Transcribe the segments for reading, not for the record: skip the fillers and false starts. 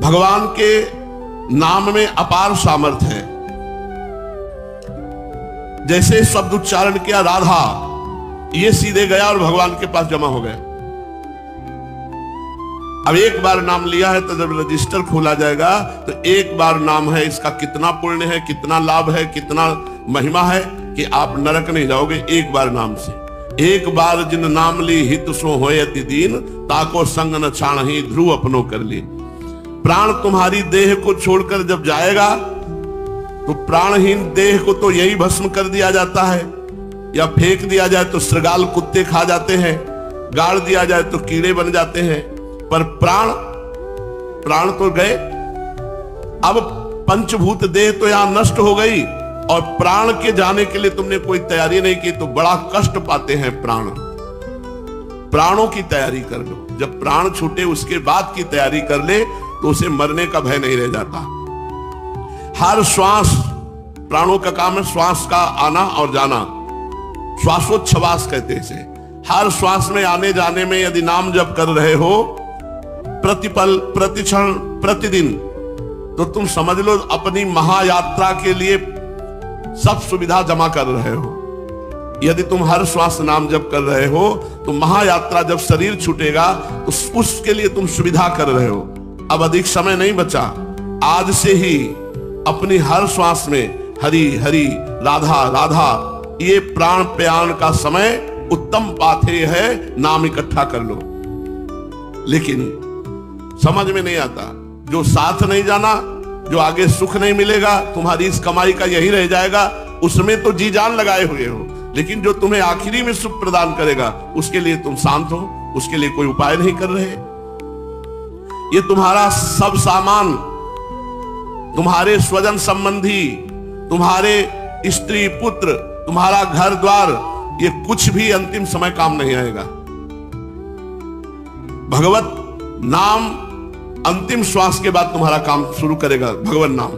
भगवान के नाम में अपार सामर्थ्य है। जैसे शब्द उच्चारण किया राधा, ये सीधे गया और भगवान के पास जमा हो गया। अब एक बार नाम लिया है तो जब रजिस्टर खोला जाएगा तो एक बार नाम है, इसका कितना पुण्य है, कितना लाभ है, कितना महिमा है कि आप नरक नहीं जाओगे एक बार नाम से। एक बार जिन नाम ली हित सो होए अति दीन, ताको संग न छाणहि ध्रुव अपनो कर ली। प्राण तुम्हारी देह को छोड़कर जब जाएगा तो प्राणहीन देह को तो यही भस्म कर दिया जाता है, या फेंक दिया जाए तो श्रृगाल कुत्ते खा जाते हैं, गाड़ दिया जाए तो कीड़े बन जाते हैं, पर प्राण तो गए। अब पंचभूत देह तो यहां नष्ट हो गई और प्राण के जाने के लिए तुमने कोई तैयारी नहीं की तो बड़ा कष्ट पाते हैं प्राण। प्राणों की तैयारी कर लो, जब प्राण छूटे उसके बाद की तैयारी कर ले तो उसे मरने का भय नहीं रह जाता। हर श्वास, प्राणों का काम है श्वास का आना और जाना, श्वासोच्छ्वास कहते हैं इसे। हर श्वास में आने जाने में यदि नाम जप कर रहे हो प्रतिपल, प्रतिक्षण, प्रतिदिन, तो तुम समझ लो अपनी महायात्रा के लिए सब सुविधा जमा कर रहे हो। यदि तुम हर श्वास नाम जप कर रहे हो तो महायात्रा जब शरीर छूटेगा तो उसके लिए तुम सुविधा कर रहे हो। अब अधिक समय नहीं बचा, आज से ही अपनी हर श्वास में हरि हरि राधा राधा, ये प्राण प्रयाण का समय उत्तम पाथे है, नाम इकट्ठा कर लो। लेकिन समझ में नहीं आता, जो साथ नहीं जाना, जो आगे सुख नहीं मिलेगा, तुम्हारी इस कमाई का यही रह जाएगा, उसमें तो जी जान लगाए हुए हो, लेकिन जो तुम्हें आखिरी में सुख प्रदान करेगा उसके लिए तुम शांत हो, उसके लिए कोई उपाय नहीं कर रहे। ये तुम्हारा सब सामान, तुम्हारे स्वजन संबंधी, तुम्हारे स्त्री पुत्र, तुम्हारा घर द्वार, ये कुछ भी अंतिम समय काम नहीं आएगा। भगवत नाम अंतिम श्वास के बाद तुम्हारा काम शुरू करेगा। भगवान नाम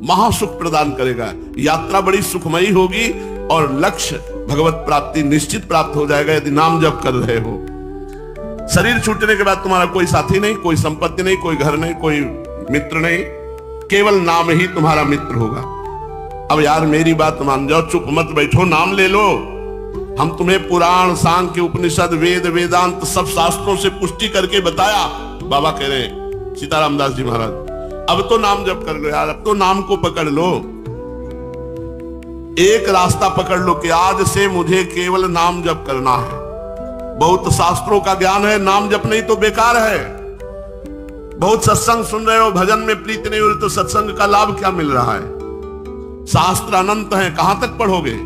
महासुख प्रदान करेगा, यात्रा बड़ी सुखमयी होगी और लक्ष्य भगवत प्राप्ति निश्चित प्राप्त हो जाएगा यदि नाम जप कर रहे हो। शरीर छूटने के बाद तुम्हारा कोई साथी नहीं, कोई संपत्ति नहीं, कोई घर नहीं, कोई मित्र नहीं, केवल नाम ही तुम्हारा मित्र होगा। अब यार मेरी बात मान जाओ, चुप मत बैठो, नाम ले लो। हम तुम्हें पुराण, सांख्य, उपनिषद, वेद, वेदांत सब शास्त्रों से पुष्टि करके बताया। बाबा कह रहे हैं सीताराम दास जी महाराज, अब तो नाम जप कर लो यार, अब तो नाम को पकड़ लो। एक रास्ता पकड़ लो कि आज से मुझे केवल नाम जप करना है। बहुत शास्त्रों का ज्ञान है, नाम जप नहीं तो बेकार है। बहुत सत्संग सुन रहे हो, भजन में प्रीति नहीं हो रही तो सत्संग का लाभ क्या मिल रहा है? शास्त्र अनंत है, कहां तक पढ़ोगे?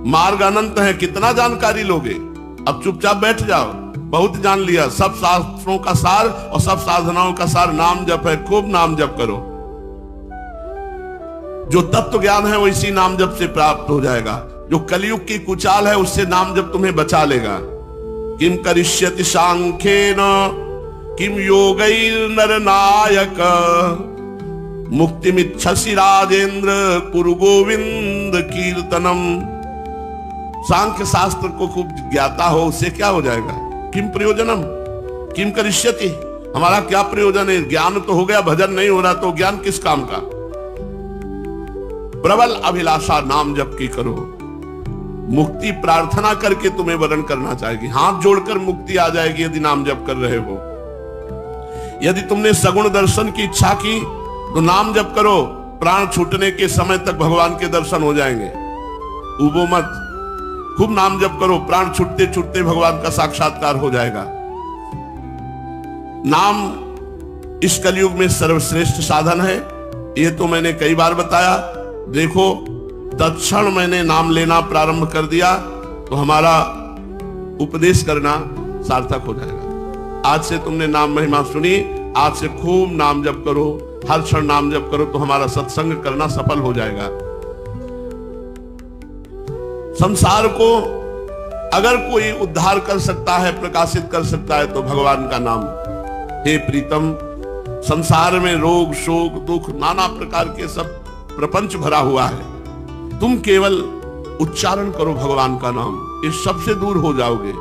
मार्ग अनंत है, कितना जानकारी लोगे? अब चुपचाप बैठ जाओ, बहुत जान लिया। सब शास्त्रों का सार और सब साधनाओं का सार नाम जप है, खूब नाम जप करो। जो तत्व ज्ञान है वो इसी नाम जप से प्राप्त हो जाएगा। जो कलयुग की कुचाल है उससे नाम जप तुम्हें बचा लेगा। किम करिष्यति सांख्येन किम योगैर्नर नायक, मुक्तिमिच्छसि राजेंद्र कुरु गोविंद कीर्तनम। सांख्य शास्त्र को खूब ज्ञाता हो, उससे क्या हो जाएगा? किम प्रयोजनम किम करिष्यति, हमारा क्या प्रयोजन है? ज्ञान तो हो गया, भजन नहीं हो रहा तो ज्ञान किस काम का? प्रबल अभिलाषा नाम जप की करो। मुक्ति प्रार्थना करके तुम्हें वरण करना चाहिए, हाथ जोड़कर मुक्ति आ जाएगी यदि नाम जप कर रहे हो। यदि तुमने सगुण दर्शन की इच्छा की तो नाम जप करो, प्राण छूटने के समय तक भगवान के दर्शन हो जाएंगे। उबो मत, खूब नाम जप करो, प्राण छूटते छूटते भगवान का साक्षात्कार हो जाएगा। नाम इस कलयुग में सर्वश्रेष्ठ साधन है, ये तो मैंने कई बार बताया। देखो तत्क्षण मैंने नाम लेना प्रारंभ कर दिया तो हमारा उपदेश करना सार्थक हो जाएगा। आज से तुमने नाम महिमा सुनी, आज से खूब नाम जप करो, हर क्षण नाम जप करो तो हमारा सत्संग करना सफल हो जाएगा। संसार को अगर कोई उद्धार कर सकता है, प्रकाशित कर सकता है तो भगवान का नाम। हे प्रीतम, संसार में रोग, शोक, दुख, नाना प्रकार के सब प्रपंच भरा हुआ है। तुम केवल उच्चारण करो भगवान का नाम, इस सबसे दूर हो जाओगे।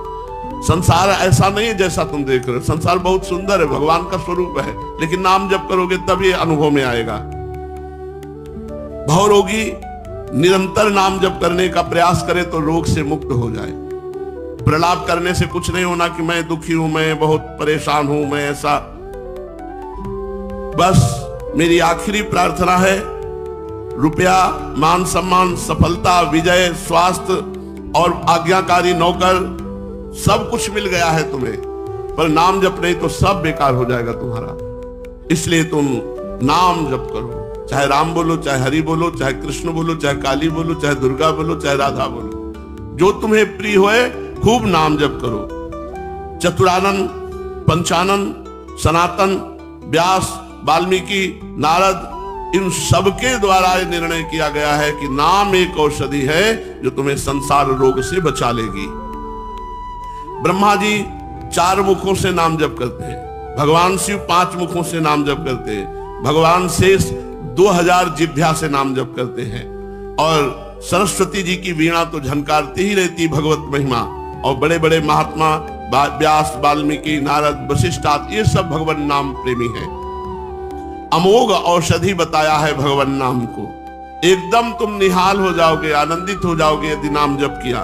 संसार ऐसा नहीं है जैसा तुम देख रहे हो। संसार बहुत सुंदर है, भगवान का स्वरूप है, लेकिन नाम जप करोगे तब ये अनुभव में आएगा। भवरोगी निरंतर नाम जप करने का प्रयास करे तो रोग से मुक्त हो जाए। प्रलाप करने से कुछ नहीं होना कि मैं दुखी हूं, मैं बहुत परेशान हूं, मैं ऐसा। बस मेरी आखिरी प्रार्थना है, रुपया, मान सम्मान, सफलता, विजय, स्वास्थ्य और आज्ञाकारी नौकर सब कुछ मिल गया है तुम्हें, पर नाम जप नहीं तो सब बेकार हो जाएगा तुम्हारा। इसलिए तुम नाम जप करो, चाहे राम बोलो, चाहे हरि बोलो, चाहे कृष्ण बोलो, चाहे काली बोलो, चाहे दुर्गा बोलो, चाहे राधा बोलो, जो तुम्हें प्रिय होए खूब नाम जप करो। चतुरानन, पंचानन, सनातन, व्यास, वाल्मीकि, नारद, इन सबके द्वारा यह निर्णय किया गया है कि नाम एक औषधि है जो तुम्हें संसार रोग से बचा लेगी। ब्रह्मा जी 4 मुखों से नाम जप करते हैं, भगवान शिव 5 मुखों से नाम जप करते हैं, भगवान शेष 2000 जिह्वा से नाम जप करते हैं, और सरस्वती जी की वीणा तो झनकारती ही रहती भगवत महिमा। और बड़े बड़े महात्मा व्यास, वाल्मीकि, नारद, वशिष्ठ आदि ये सब भगवान नाम प्रेमी हैं। अमोघ औषधि बताया है भगवान नाम को। एकदम तुम निहाल हो जाओगे, आनंदित हो जाओगे यदि नाम जप किया।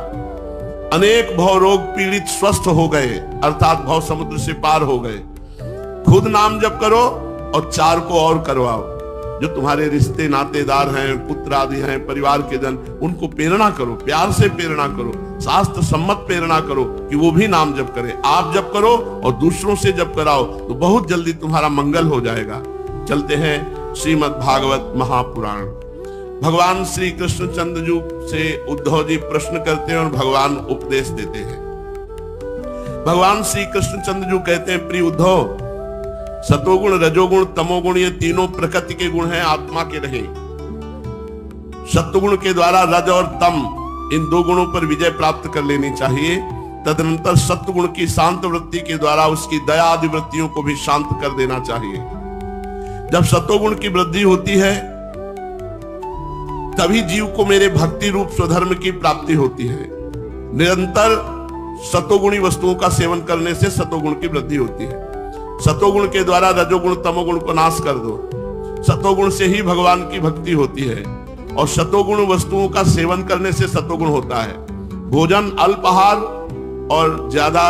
अनेक भव रोग पीड़ित स्वस्थ हो गए, अर्थात भव समुद्र से पार हो गए। खुद नाम जप करो और 4 को और करवाओ। जो तुम्हारे रिश्ते नातेदार हैं, पुत्र आदि हैं, परिवार के जन, उनको प्रेरणा करो, प्यार से प्रेरणा करो, शास्त्र सम्मत प्रेरणा करो कि वो भी नाम जप करें। आप जप करो और दूसरों से जप कराओ तो बहुत जल्दी तुम्हारा मंगल हो जाएगा। चलते हैं श्रीमद् भागवत महापुराण। भगवान श्री कृष्णचंद्र जी से उद्धव जी प्रश्न करते हैं और भगवान उपदेश देते हैं। भगवान श्री कृष्णचंद्र जी कहते हैं, प्रिय उद्धव, सतोगुण, रजोगुण, तमोगुण ये तीनों प्रकृति के गुण हैं, आत्मा के नहीं। सत्वगुण के द्वारा रज और तम इन 2 गुणों पर विजय प्राप्त कर लेनी चाहिए। तदनंतर सत्वगुण की शांत वृत्ति के द्वारा उसकी दया आदि वृत्तियों को भी शांत कर देना चाहिए। जब सत्वगुण की वृद्धि होती है तभी जीव को मेरे भक्ति रूप स्वधर्म की प्राप्ति होती है। निरंतर सतोगुणी वस्तुओं का सेवन करने से सतोगुण की वृद्धि होती है। सतोगुण के द्वारा रजोगुण तमोगुण को नाश कर दो। सतोगुण से ही भगवान की भक्ति होती है और सतोगुण वस्तुओं का सेवन करने से सतोगुण होता है। भोजन अल्पाहार और ज्यादा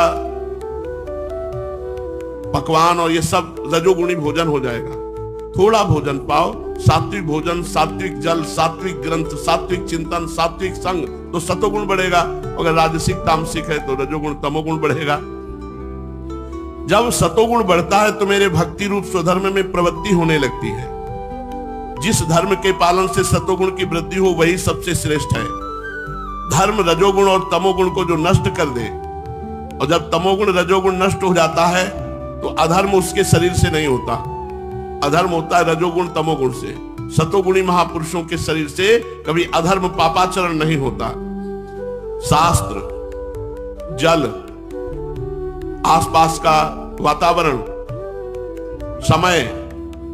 पकवान और ये सब रजोगुणी भोजन हो जाएगा। थोड़ा भोजन पाओ, सात्विक भोजन, सात्विक जल, सात्विक ग्रंथ, सात्विक चिंतन, सात्विक संग, तो सतोगुण बढ़ेगा। अगर राजसिक तामसिक है तो रजोगुण तमोगुण बढ़ेगा। जब सतोगुण बढ़ता है तो मेरे भक्ति रूप स्वधर्म में प्रवृत्ति होने लगती है। जिस धर्म के पालन से सतोगुण की वृद्धि हो वही सबसे श्रेष्ठ है। धर्म रजोगुण और तमोगुण को जो नष्ट कर दे, और जब तमोगुण रजोगुण नष्ट हो जाता है तो अधर्म उसके शरीर से नहीं होता। अधर्म होता है रजोगुण तमोगुण से। सतोगुणी महापुरुषों के शरीर से कभी अधर्म पापाचरण नहीं होता। शास्त्र, जल, आसपास का वातावरण, समय,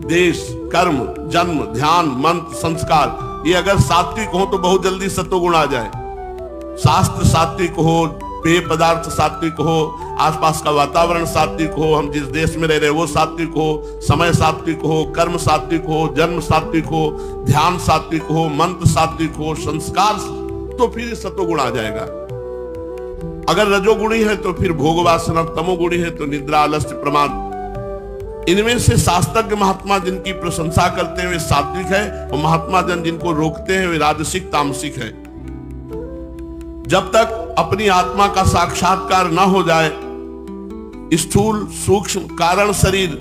देश, कर्म, जन्म, ध्यान, मंत्र, संस्कार, ये अगर सात्विक हो तो बहुत जल्दी सतोगुण आ जाए। शास्त्र सात्विक हो, पेय पदार्थ सात्विक हो, आसपास का वातावरण सात्विक हो, हम जिस देश में रह रहे वो सात्विक हो, समय सात्विक हो, कर्म सात्विक हो, जन्म सात्विक हो, ध्यान सात्विक हो, मंत्र सात्विक हो, संस्कार, तो फिर सतोगुण आ जाएगा। अगर रजोगुणी है तो फिर भोग वासना, तमोगुणी है तो निद्रा, आलस्य, प्रमाद। इनमें से शास्त्रज्ञ महात्मा जिनकी प्रशंसा करते हैं वे सात्विक है, और महात्मा जन जिनको रोकते हैं वे राजसिक तामसिक है। जब तक अपनी आत्मा का साक्षात्कार न हो जाए, स्थूल सूक्ष्म कारण शरीर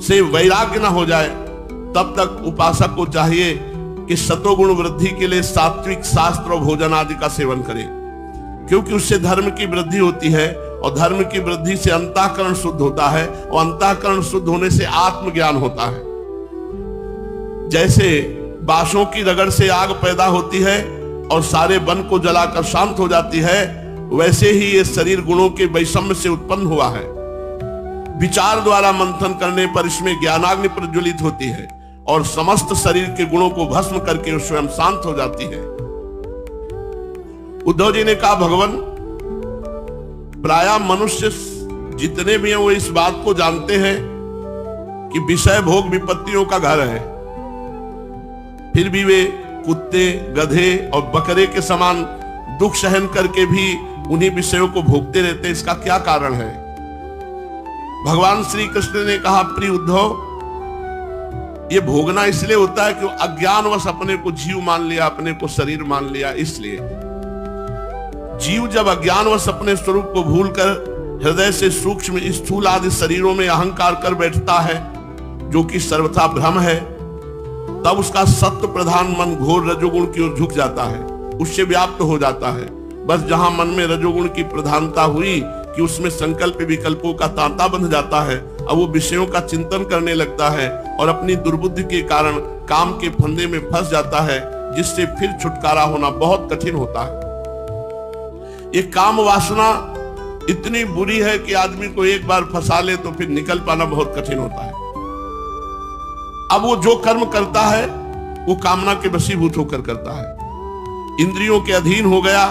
से वैराग्य न हो जाए, तब तक उपासक को चाहिए कि सतोगुण वृद्धि के लिए सात्विक शास्त्र और भोजन आदि का सेवन करे, क्योंकि उससे धर्म की वृद्धि होती है और धर्म की वृद्धि से अंतःकरण शुद्ध होता है और अंतःकरण शुद्ध होने से आत्मज्ञान होता है। जैसे बांसों की रगड़ से आग पैदा होती है और सारे वन को जलाकर शांत हो जाती है, वैसे ही ये शरीर गुणों के वैषम्य से उत्पन्न हुआ है। विचार द्वारा मंथन करने पर इसमें ज्ञानाग्नि प्रज्वलित होती है और समस्त शरीर के गुणों को भस्म करके स्वयं शांत हो जाती है। उद्धव जी ने कहा, भगवान प्रायः मनुष्य जितने भी हैं वो इस बात को जानते हैं कि विषय भोग विपत्तियों का घर है, फिर भी वे कुत्ते, गधे और बकरे के समान दुख सहन करके भी उन्हीं विषयों को भोगते रहते। इसका क्या कारण है? भगवान श्री कृष्ण ने कहा, प्रिय उद्धव, ये भोगना इसलिए होता है कि अज्ञानवश अपने को जीव मान लिया, अपने को शरीर मान लिया। इसलिए जीव जब अज्ञानवश अपने स्वरूप को भूलकर हृदय से सूक्ष्म स्थूल आदि शरीरों में अहंकार कर बैठता है, जो कि सर्वथा भ्रम है, तब उसका सत्व प्रधान मन घोर रजोगुण की ओर झुक जाता है, उससे व्याप्त हो जाता है। बस जहां मन में रजोगुण की प्रधानता हुई कि उसमें संकल्प विकल्पों का तांता बंध जाता है, अब वो विषयों का चिंतन करने लगता है और अपनी दुर्बुद्धि के कारण काम के फंदे में फंस जाता है, जिससे फिर छुटकारा होना बहुत कठिन होता है। ये काम वासना इतनी बुरी है कि आदमी को एक बार फंसा ले तो फिर निकल पाना बहुत कठिन होता है। अब वो जो कर्म करता है वो कामना के वशीभूत होकर करता है, इंद्रियों के अधीन हो गया,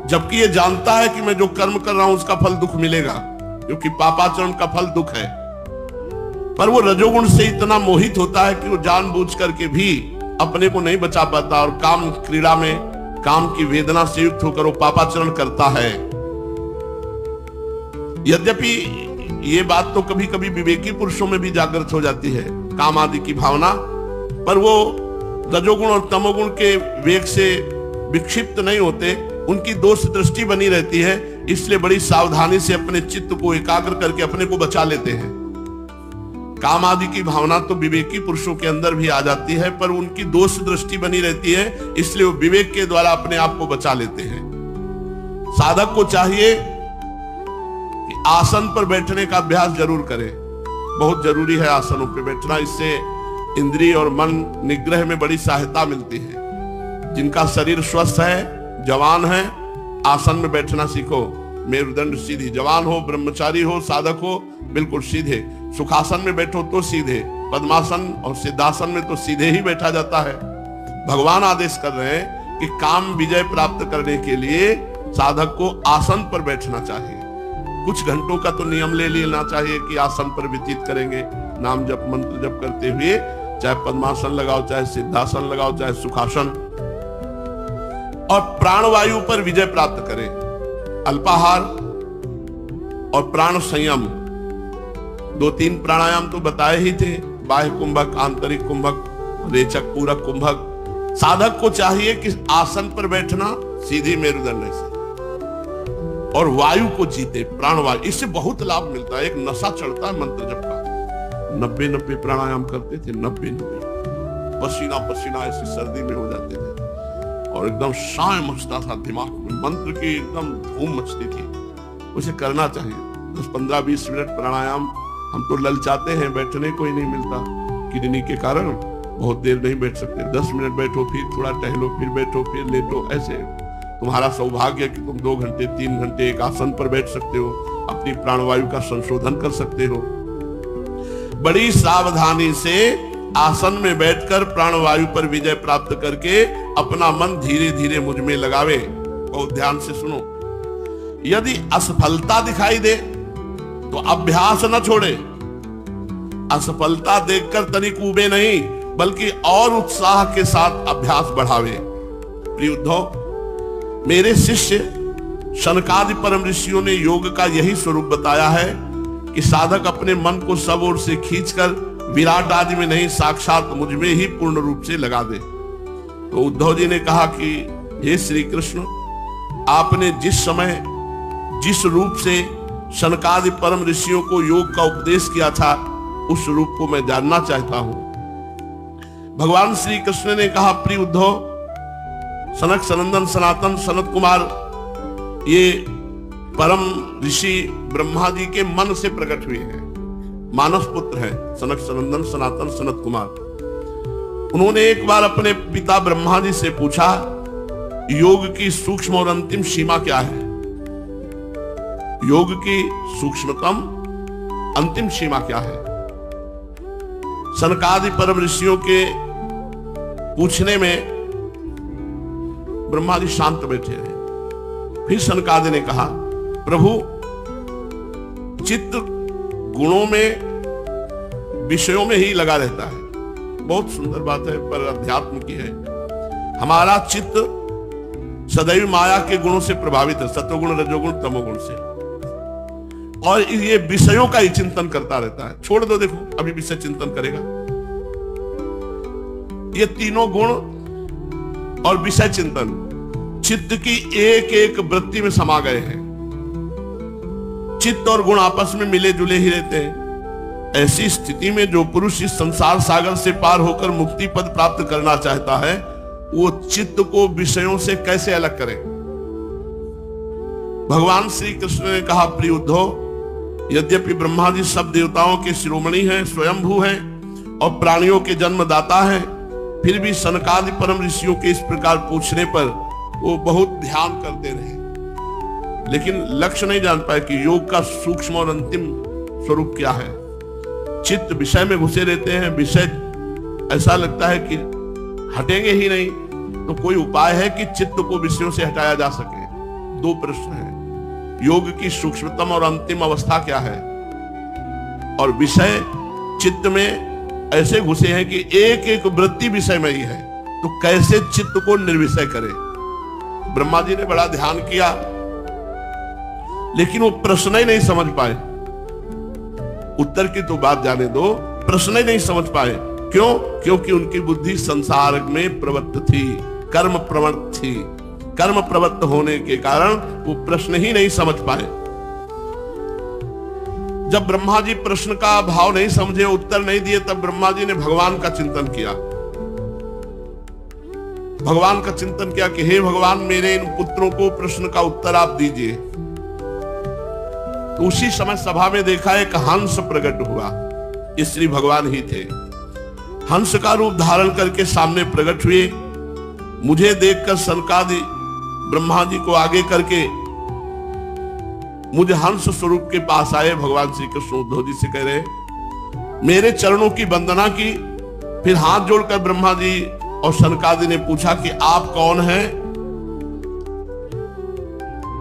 जबकि ये जानता है कि मैं जो कर्म कर रहा हूं उसका फल दुख मिलेगा, क्योंकि पापाचरण का फल दुख है। पर वो रजोगुण से इतना मोहित होता है कि वो जानबूझ करके भी अपने को नहीं बचा पाता और काम क्रीड़ा में काम की वेदना से युक्त होकर वो पापाचरण करता है। यद्यपि ये बात तो कभी कभी विवेकी पुरुषों में भी जागृत हो जाती है, काम आदि की भावना, पर वो रजोगुण और तमोगुण के वेग से विक्षिप्त नहीं होते, उनकी दोष दृष्टि बनी रहती है। इसलिए बड़ी सावधानी से अपने चित्त को एकाग्र करके अपने को बचा लेते हैं। काम आदि की भावना तो विवेकी पुरुषों के अंदर भी आ जाती है, पर उनकी दोष दृष्टि बनी रहती है, इसलिए वो विवेक के द्वारा अपने आप को बचा लेते हैं। साधक को चाहिए कि आसन पर बैठने का अभ्यास जरूर करे, बहुत जरूरी है आसनों पर बैठना। इससे इंद्रिय और मन निग्रह में बड़ी सहायता मिलती है। जिनका शरीर स्वस्थ है, जवान है, आसन में बैठना सीखो। मेरुदंड सीधी, जवान हो, ब्रह्मचारी हो, साधक हो, बिल्कुल सीधे। सुखासन में बैठो तो सीधे, पद्मासन और सिद्धासन में तो सीधे ही बैठा जाता है। भगवान आदेश कर रहे हैं कि काम विजय प्राप्त करने के लिए साधक को आसन पर बैठना चाहिए। कुछ घंटों का तो नियम ले लेना चाहिए कि आसन पर व्यतीत करेंगे, नाम जप मंत्र जप करते हुए, चाहे पद्मासन लगाओ, चाहे सिद्धासन लगाओ, चाहे सुखासन, और प्राणवायु पर विजय प्राप्त करें। अल्पाहार और प्राण संयम, 2-3 प्राणायाम तो बताए ही थे, बाह्य कुंभक, आंतरिक कुंभक, रेचक, पूरक कुंभक। साधक को चाहिए कि आसन पर बैठना सीधी मेरुदंड से, और वायु को जीते, प्राणवायु। इससे बहुत लाभ मिलता है, एक नशा चढ़ता है मंत्र जप का। 90 प्राणायाम करते थे, 90 पसीना पसीना ऐसी सर्दी में हो जाते थे, और एकदम शाय मचता था दिमाग में, मंत्र की एकदम धूम मचती थी। उसे करना चाहिए 10-15-20 मिनट प्राणायाम। हम तो ललचाते हैं, बैठने को ही नहीं मिलता, किडनी के कारण बहुत देर नहीं बैठ सकते। 10 मिनट बैठो, फिर थोड़ा टहलो, फिर बैठो, फिर लेटो। ऐसे तुम्हारा सौभाग्य है कि तुम 2 घंटे 3 घंटे एक आसन पर बैठ सकते हो, अपनी प्राणवायु का संशोधन कर सकते हो। बड़ी सावधानी से आसन में बैठकर प्राणवायु पर विजय प्राप्त करके अपना मन धीरे धीरे मुझ में लगावे। बहुत ध्यान से सुनो। यदि असफलता दिखाई दे तो अभ्यास न छोड़े। असफलता देखकर तनिक ऊबे नहीं, बल्कि और उत्साह के साथ अभ्यास बढ़ावे। प्रिय उद्धव, मेरे शिष्य शनकादि परम ऋषियों ने योग का यही स्वरूप बताया है कि साधक अपने मन को सब ओर से खींचकर विराट आदि में नहीं, साक्षात मुझ में ही पूर्ण रूप से लगा दे। तो उद्धव जी ने कहा कि हे श्री कृष्ण, आपने जिस समय जिस रूप से शनकादि परम ऋषियों को योग का उपदेश किया था, उस रूप को मैं जानना चाहता हूं। भगवान श्री कृष्ण ने कहा, प्रिय उद्धव, सनक सनंदन सनातन सनत कुमार ये परम ऋषि ब्रह्मा जी के मन से प्रकट हुए हैं, मानस पुत्र है सनक सनंदन सनातन सनत कुमार। उन्होंने एक बार अपने पिता ब्रह्मा जी से पूछा, योग की सूक्ष्म और अंतिम सीमा क्या है? योग की सूक्ष्मतम अंतिम सीमा क्या है? सनकादि परम ऋषियों के पूछने में ब्रह्मा जी शांत बैठे रहे। फिर सनकादि ने कहा, प्रभु चित्त गुणों में, विषयों में ही लगा रहता है। बहुत सुंदर बात है, पर अध्यात्म की है। हमारा चित्त सदैव माया के गुणों से प्रभावित है, सत्वगुण, रजोगुण, तमोगुण से, और ये विषयों का ही चिंतन करता रहता है। छोड़ दो, देखो अभी विषय चिंतन करेगा। ये तीनों गुण और विषय चिंतन चित्त की एक एक वृत्ति में समा गए हैं। चित्त और गुण आपस में मिले जुले ही रहते हैं। ऐसी स्थिति में जो पुरुष इस संसार सागर से पार होकर मुक्ति पद प्राप्त करना चाहता है, वो चित्त को विषयों से कैसे अलग करे। भगवान श्री कृष्ण ने कहा, प्रिय उद्धव, यद्यपि ब्रह्मा जी सब देवताओं के शिरोमणि हैं, स्वयंभू हैं और प्राणियों के जन्मदाता हैं, फिर भी सनकादि परम ऋषियों के इस प्रकार पूछने पर वो बहुत ध्यान करते रहे, लेकिन लक्ष्य नहीं जान पाए कि योग का सूक्ष्म और अंतिम स्वरूप क्या है। चित्त विषय में घुसे रहते हैं, विषय ऐसा लगता है कि हटेंगे ही नहीं। तो कोई उपाय है कि चित्त को विषयों से हटाया जा सके? दो प्रश्न हैं। योग की सूक्ष्मतम और अंतिम अवस्था क्या है? और विषय चित्त में ऐसे घुसे हैं कि एक एक वृत्ति विषय में ही है, तो कैसे चित्त को निर्विषय करे? ब्रह्मा जी ने बड़ा ध्यान किया, लेकिन वो प्रश्न ही नहीं समझ पाए। उत्तर की तो बात जाने दो, प्रश्न ही नहीं समझ पाए। क्यों? क्योंकि उनकी बुद्धि संसार में प्रवृत्त थी, कर्म प्रवृत्त थी। कर्म प्रवृत्त होने के कारण वो प्रश्न ही नहीं समझ पाए। जब ब्रह्मा जी प्रश्न का भाव नहीं समझे, उत्तर नहीं दिए, तब ब्रह्मा जी ने भगवान का चिंतन किया। भगवान का चिंतन किया कि हे भगवान, मेरे इन पुत्रों को प्रश्न का उत्तर आप दीजिए। तो उसी समय सभा में देखा एक हंस प्रकट हुआ। ये श्री भगवान ही थे। हंस का रूप धारण करके सामने प्रकट हुए। मुझे देखकर सनकादि ब्रह्मा जी को आगे करके मुझे हंस स्वरूप के पास आए। भगवान श्री कृष्ण उद्धव जी से कह रहे, मेरे चरणों की वंदना की। फिर हाथ जोड़कर ब्रह्मा जी और सनकादि ने पूछा कि आप कौन हैं?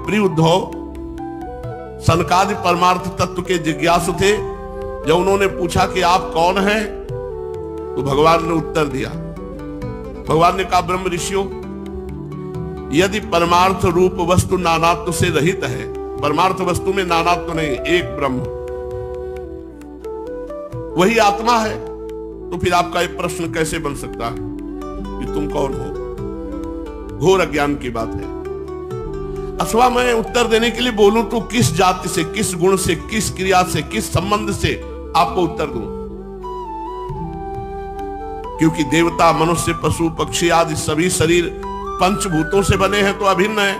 प्रिय उद्धव, सनकादि परमार्थ तत्व के जिज्ञासु थे। जब उन्होंने पूछा कि आप कौन हैं, तो भगवान ने उत्तर दिया। भगवान ने कहा, ब्रह्म ऋषियों, यदि परमार्थ रूप वस्तु नानात्व से रहित है, परमार्थ वस्तु में नानात्व नहीं, एक ब्रह्म वही आत्मा है, तो फिर आपका एक प्रश्न कैसे बन सकता है कि तुम कौन हो? घोर अज्ञान की बात है। अथवा मैं उत्तर देने के लिए बोलूं तो किस जाति से, किस गुण से, किस क्रिया से, किस संबंध से आपको उत्तर दूं? क्योंकि देवता, मनुष्य, पशु, पक्षी आदि सभी शरीर पंचभूतों से बने हैं, तो अभिन्न है।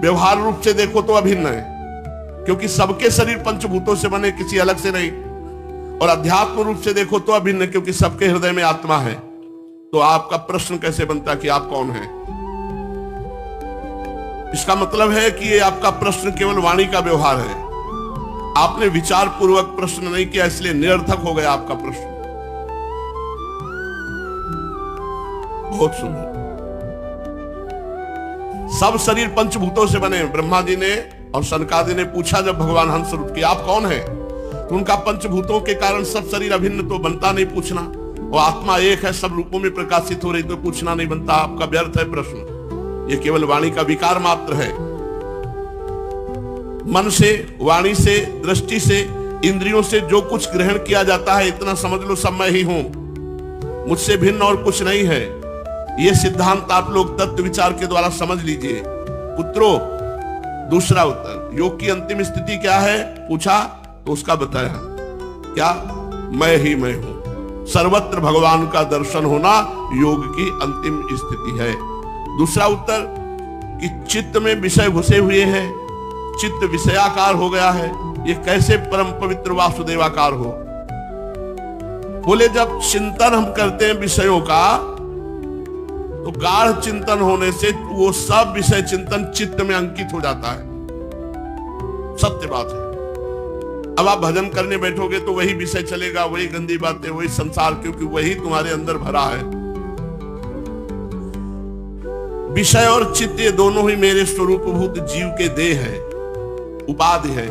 व्यवहार रूप से देखो तो अभिन्न है, क्योंकि सबके शरीर पंचभूतों से बने, किसी अलग से नहीं। और अध्यात्म रूप से देखो तो अभिन्न, क्योंकि सबके हृदय में आत्मा है। तो आपका प्रश्न कैसे बनता कि आप कौन हैं? इसका मतलब है कि ये आपका प्रश्न केवल वाणी का व्यवहार है। आपने विचार पूर्वक प्रश्न नहीं किया, इसलिए निरर्थक हो गया आपका प्रश्न। बहुत सुंदर। सब शरीर पंचभूतों से बने। ब्रह्मा जी ने और सनकादि ने पूछा जब भगवान हंस रूप के, आप कौन हैं? तो उनका पंचभूतों के कारण सब शरीर अभिन्न तो बनता नहीं पूछना, और आत्मा एक है, सब रूपों में प्रकाशित हो रही, तो पूछना नहीं बनता। आपका व्यर्थ है प्रश्न, ये केवल वाणी का विकार मात्र है। मन से, वाणी से, दृष्टि से, इंद्रियों से जो कुछ ग्रहण किया जाता है, इतना समझ लो सब मैं ही हूं, मुझसे भिन्न और कुछ नहीं है। ये सिद्धांत आप लोग तत्व विचार के द्वारा समझ लीजिए। पुत्रों, दूसरा उत्तर, योग की अंतिम स्थिति क्या है पूछा, तो उसका बताया क्या? मैं ही मैं हूं। सर्वत्र भगवान का दर्शन होना योग की अंतिम स्थिति है। दूसरा उत्तर कि चित्त में विषय घुसे हुए हैं, चित्त विषयाकार हो गया है, ये कैसे परम पवित्र वासुदेवाकार हो? बोले जब चिंतन हम करते हैं विषयों का, तो गाढ़ चिंतन होने से वो सब विषय चिंतन चित्त में अंकित हो जाता है। सत्य बात है। अब आप भजन करने बैठोगे तो वही विषय चलेगा, वही गंदी बातें, वही संसार, क्योंकि वही तुम्हारे अंदर भरा है। विषय और चित्त ये दोनों ही मेरे स्वरूपभूत जीव के देह है, उपाधि है।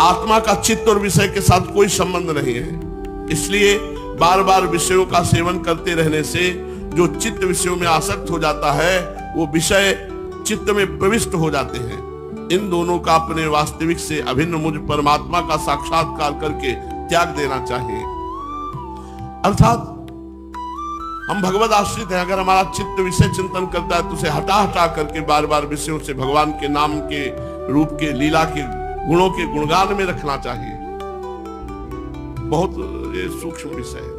आत्मा का चित्त और विषय के साथ कोई संबंध नहीं है। इसलिए बार बार विषयों का सेवन करते रहने से जो चित्त विषयों में आसक्त हो जाता है, वो विषय चित्त में प्रविष्ट हो जाते हैं। इन दोनों का अपने वास्तविक से अभिन्न मुझ परमात्मा का साक्षात्कार करके त्याग देना चाहिए। अर्थात हम भगवत आश्रित हैं। अगर हमारा चित्त विषय चिंतन करता है तो उसे हटा हटा करके बार बार विषयों से भगवान के नाम के, रूप के, लीला के, गुणों के गुणगान में रखना चाहिए। बहुत ये सूक्ष्म विषय है।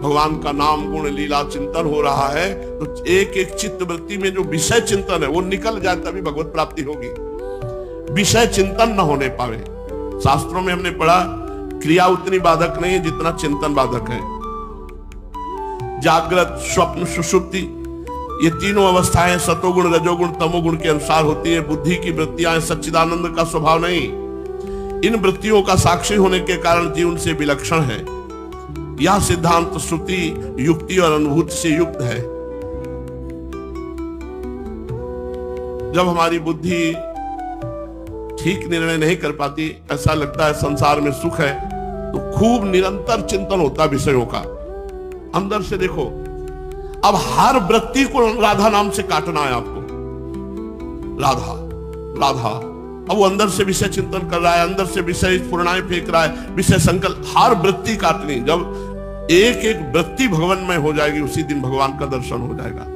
भगवान का नाम, गुण, लीला चिंतन हो रहा है तो एक एक चित्त वृत्ति में जो विषय चिंतन है वो निकल जाए, तभी भगवत प्राप्ति होगी। विषय चिंतन न होने पावे। शास्त्रों में हमने पढ़ा क्रिया उतनी बाधक नहीं है जितना चिंतन बाधक है। जागृत, स्वप्न, सुषुप्ति, ये तीनों अवस्थाएं सतोगुण, रजोगुण, तमोगुण के अनुसार होती है। बुद्धि की वृत्तियां सच्चिदानंद का स्वभाव नहीं। इन वृत्तियों का साक्षी होने के कारण जीवन से विलक्षण है। यह सिद्धांत श्रुति, युक्ति और अनुभूति से युक्त है। जब हमारी बुद्धि ठीक निर्णय नहीं कर पाती, ऐसा लगता है संसार में सुख है, तो खूब निरंतर चिंतन होता विषयों का। अंदर से देखो, अब हर वृत्ति को राधा नाम से काटना है आपको। राधा राधा, अब वो अंदर से विषय चिंतन कर रहा है, अंदर से विषय स्फुरणाएं फेंक रहा है, विषय संकल्प, हर वृत्ति काटनी। जब एक एक वृत्ति भगवान में हो जाएगी, उसी दिन भगवान का दर्शन हो जाएगा।